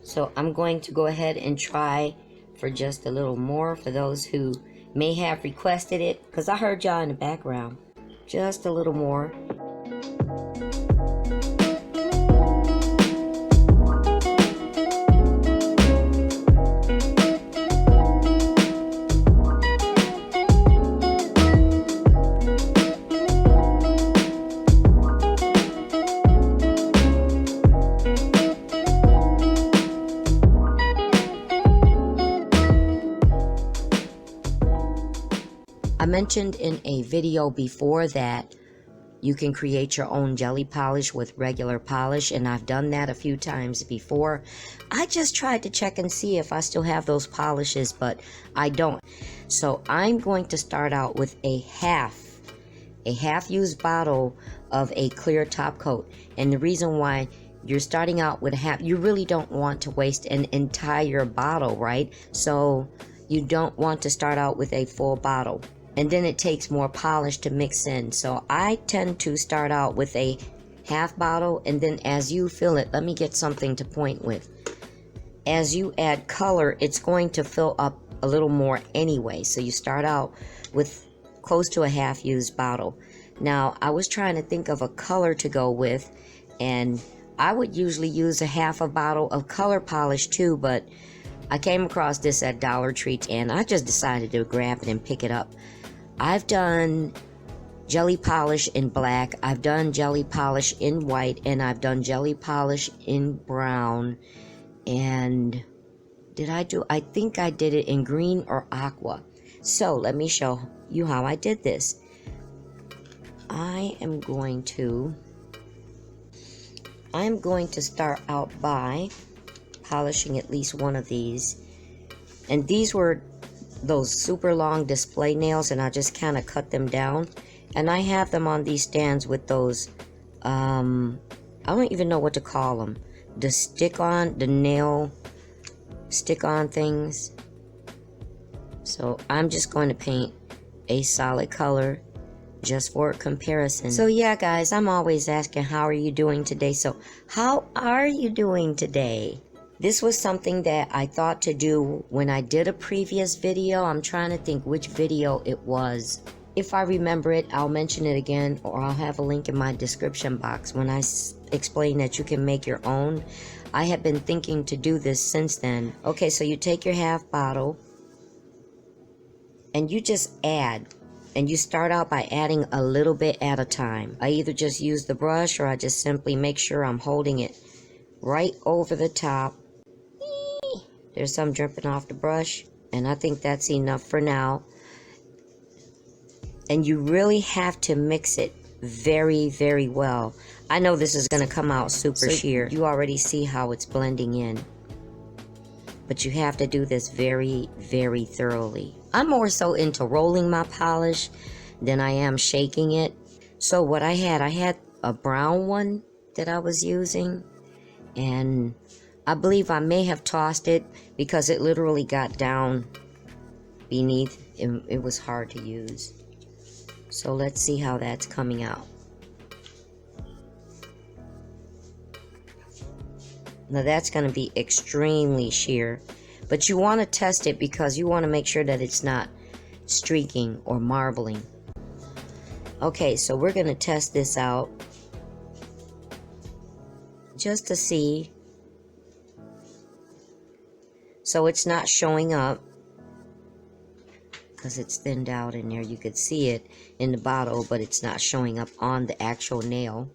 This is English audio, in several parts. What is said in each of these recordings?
So I'm going to go ahead and try for just a little more for those who may have requested it, because I heard y'all in the background. Just a little more. I mentioned in a video before that you can create your own jelly polish with regular polish, and I've done that a few times before. I just tried to check and see if I still have those polishes, but I don't. So I'm going to start out with a half used bottle of a clear top coat. And the reason why you're starting out with a half, you really don't want to waste an entire bottle, right? So you don't want to start out with a full bottle, and then it takes more polish to mix in. So I tend to start out with a half bottle, and then as you fill it, let me get something to point with. As you add color, it's going to fill up a little more anyway. So you start out with close to a half used bottle. Now, I was trying to think of a color to go with, and I would usually use a half a bottle of color polish too, but I came across this at Dollar Tree and I just decided to grab it and pick it up. I've done jelly polish in black, I've done jelly polish in white, and I've done jelly polish in brown. And I think I did it in green or aqua. So let me show you how I did this. I'm going to start out by polishing at least one of these. And these were those super long display nails, and I just kind of cut them down, and I have them on these stands with those I don't even know what to call them, the nail stick on things. So I'm just going to paint a solid color just for comparison. So yeah guys, I'm always asking how are you doing today. So how are you doing today? This was something that I thought to do when I did a previous video. I'm trying to think which video it was. If I remember it, I'll mention it again, or I'll have a link in my description box when I explain that you can make your own. I have been thinking to do this since then. Okay, so you take your half bottle and you just add. And you start out by adding a little bit at a time. I either just use the brush, or I just simply make sure I'm holding it right over the top. There's some dripping off the brush, and I think that's enough for now. And you really have to mix it very, very well. I know this is going to come out super sheer. You already see how it's blending in. But you have to do this very, very thoroughly. I'm more so into rolling my polish than I am shaking it. So what I had a brown one that I was using, and I believe I may have tossed it because it literally got down beneath. It was hard to use. So let's see how that's coming out. Now that's going to be extremely sheer, but you want to test it because you want to make sure that it's not streaking or marbling. Okay, so we're going to test this out just to see. So it's not showing up because it's thinned out in there. You could see it in the bottle, but it's not showing up on the actual nail.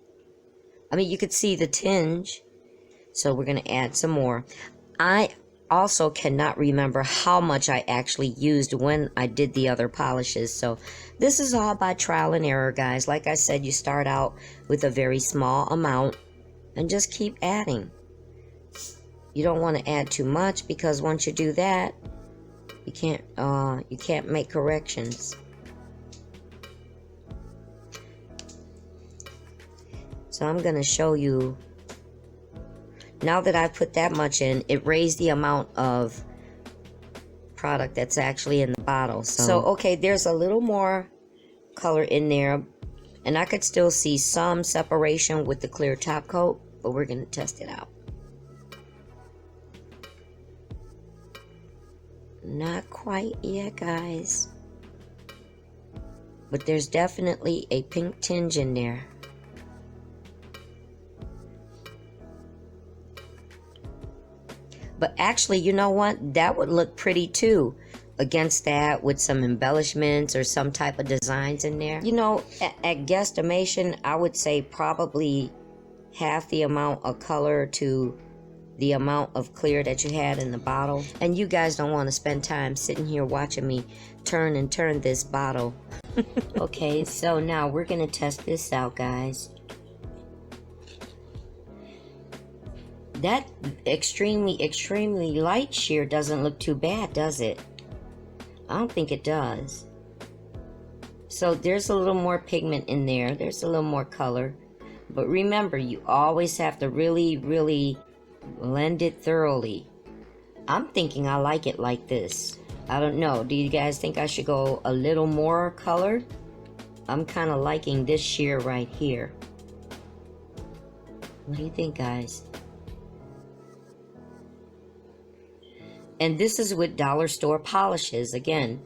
I mean, you could see the tinge. So we're going to add some more. I also cannot remember how much I actually used when I did the other polishes. So this is all by trial and error, guys. Like I said, you start out with a very small amount and just keep adding. You don't want to add too much because once you do that, you can't make corrections. So I'm going to show you. Now that I've put that much in, it raised the amount of product that's actually in the bottle. So okay, there's a little more color in there, and I could still see some separation with the clear top coat, but we're going to test it out. Not quite yet, guys. But there's definitely a pink tinge in there. But actually, you know what? That would look pretty too against that with some embellishments or some type of designs in there. You know, at guesstimation, I would say probably half the amount of color to the amount of clear that you had in the bottle. And you guys don't want to spend time sitting here watching me turn and turn this bottle. Okay, so now we're gonna test this out, guys. That extremely light sheer doesn't look too bad, does it? I don't think it does. So there's a little more pigment in there. There's a little more color. But remember, you always have to really blend it thoroughly. I'm thinking I like it like this. I don't know. Do you guys think I should go a little more colored? I'm kind of liking this sheer right here. What do you think, guys? And this is with dollar store polishes. Again,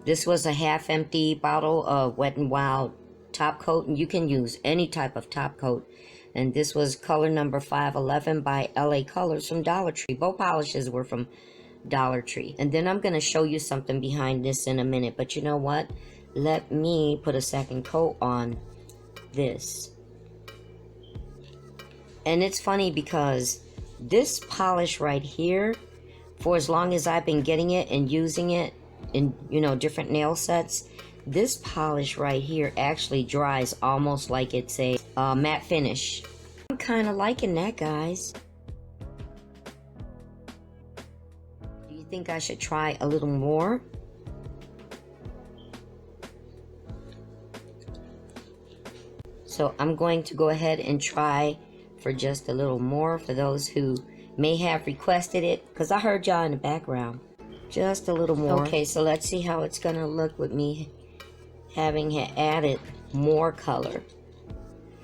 this was a half empty bottle of Wet n Wild top coat, and you can use any type of top coat. And this was color number 511 by LA Colors from Dollar Tree. Both polishes were from Dollar Tree. And then I'm going to show you something behind this in a minute. But you know what? Let me put a second coat on this. And it's funny because this polish right here, for as long as I've been getting it and using it in, you know, different nail sets, this polish right here actually dries almost like it's a matte finish. I'm kind of liking that, guys. Do you think I should try a little more? So I'm going to go ahead and try for just a little more for those who may have requested it, because I heard y'all in the background. Just a little more. Okay, so let's see how it's gonna look with me having added more color.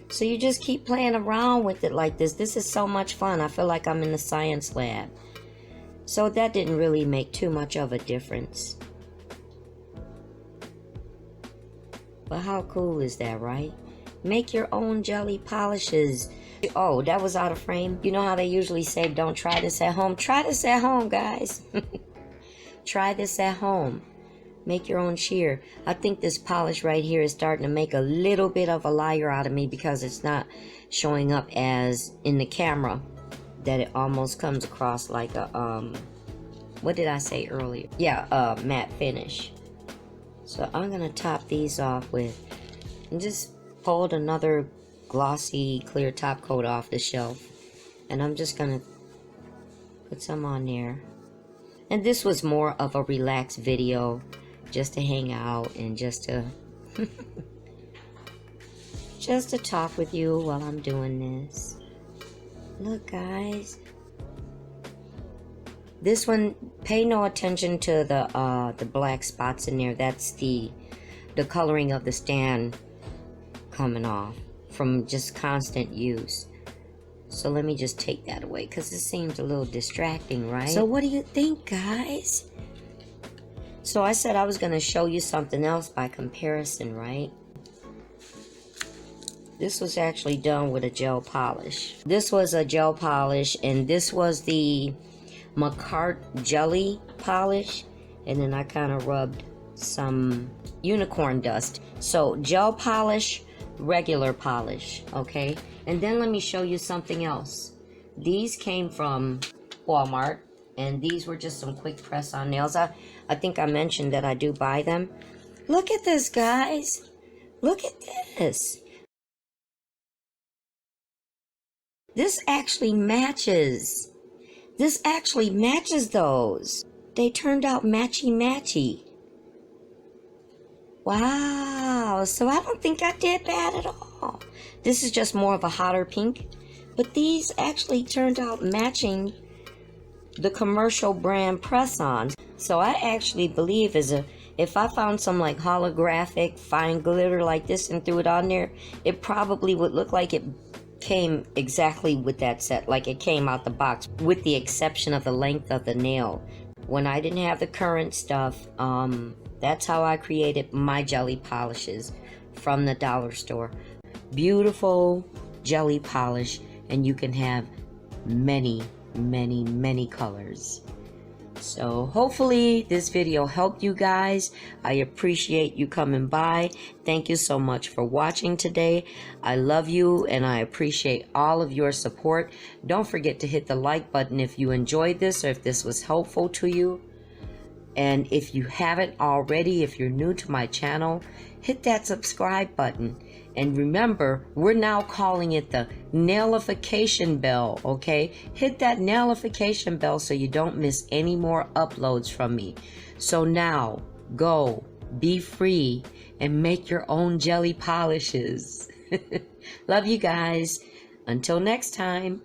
So you just keep playing around with it like this. This is so much fun. I feel like I'm in the science lab. So that didn't really make too much of a difference. But how cool is that, right? Make your own jelly polishes. Oh, that was out of frame. You know how they usually say, don't try this at home? Try this at home, guys. Try this at home. Make your own sheer. I think this polish right here is starting to make a little bit of a liar out of me because it's not showing up as in the camera, that it almost comes across like a, what did I say earlier? Yeah, matte finish. So I'm gonna top these off with, and just pulled another glossy clear top coat off the shelf, and I'm just gonna put some on there. And this was more of a relaxed video, just to hang out and just to just to talk with you while I'm doing this. Look, guys, this one, pay no attention to the black spots in there. That's the coloring of the stand coming off from just constant use. So let me just take that away because it seems a little distracting, right? So what do you think, guys? So I said I was going to show you something else by comparison, right? This was actually done with a gel polish. This was a gel polish, and this was the McCart jelly polish, and then I kind of rubbed some unicorn dust. So gel polish, regular polish, okay? And then let me show you something else. These came from Walmart, and these were just some quick press on nails. I think I mentioned that I do buy them. Look at this, guys. Look at this. This actually matches. This actually matches those. They turned out matchy-matchy. Wow, so I don't think I did bad at all. This is just more of a hotter pink, but these actually turned out matching the commercial brand press-ons. So I actually believe if I found some like holographic fine glitter like this and threw it on there, it probably would look like it came exactly with that set, like it came out the box, with the exception of the length of the nail. when I didn't have the current stuff, that's how I created my jelly polishes from the dollar store. Beautiful jelly polish, and you can have many, many, many colors. So hopefully this video helped you guys. I appreciate you coming by. Thank you so much for watching today. I love you and I appreciate all of your support. Don't forget to hit the like button if you enjoyed this or if this was helpful to you. And if you haven't already, if you're new to my channel, hit that subscribe button. And remember, we're now calling it the nailification bell, okay? Hit that nailification bell so you don't miss any more uploads from me. So now, go, be free, and make your own jelly polishes. Love you guys. Until next time.